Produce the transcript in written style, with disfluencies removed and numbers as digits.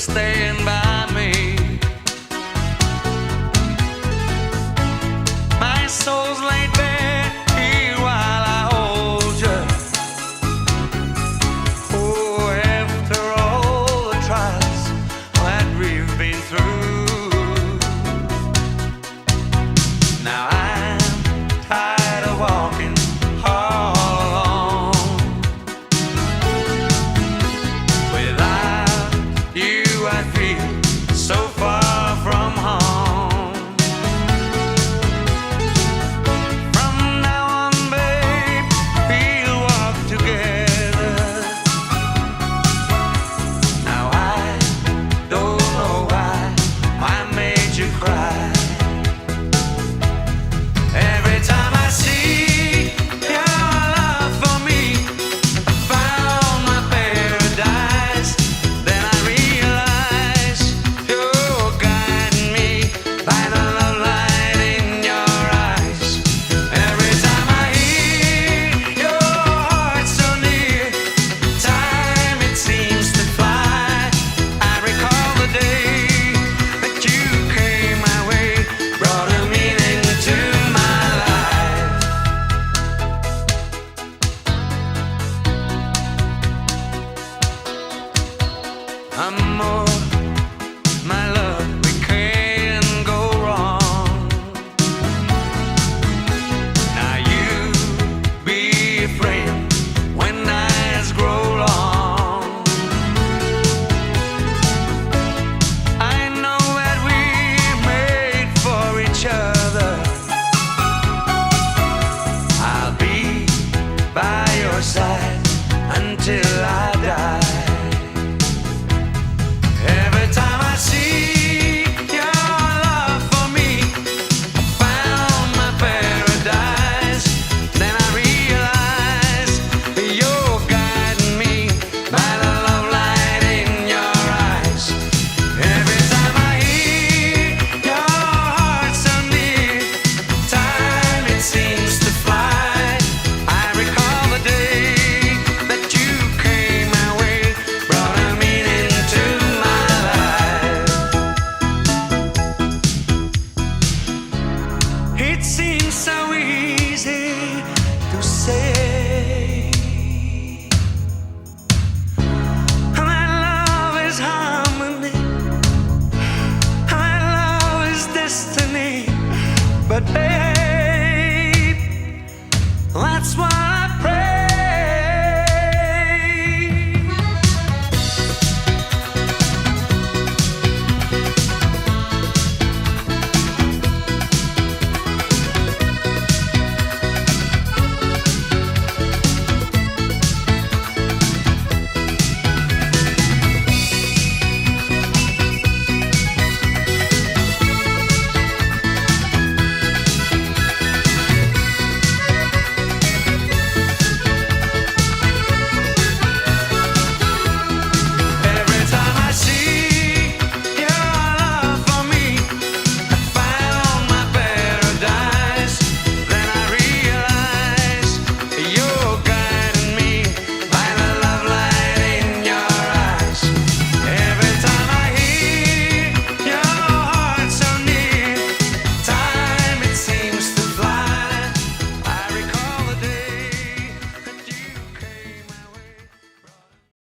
staying by me. My soul's laid bare here while I hold you. Oh, after all the trials that we've been through, now I'm tired of walking all alone. Without you I feel so far from home. From now on, babe, we'll walk together. Now I don't know why I made you cry. Every time I see your love for me, I found my paradise. Then I realize you're guiding me by the love light in your eyes. Every time I hear your heart so near, time it seems to fly. I recall the day that you came my way, brought a meaning to my life. Amor, my love, we can't go wrong. Now you be a friend when nights grow long. I know that we made for each other. I'll be by your side until I die. Every time I see your love for me, I found my paradise. Then I realize you're guiding me by the love light in your eyes. Every time I hear your heart so near, time it seems to fly. I recall the day that you came my way, brought a meaning to my life. It seems so easy to say my love is harmony, my love is destiny, but baby,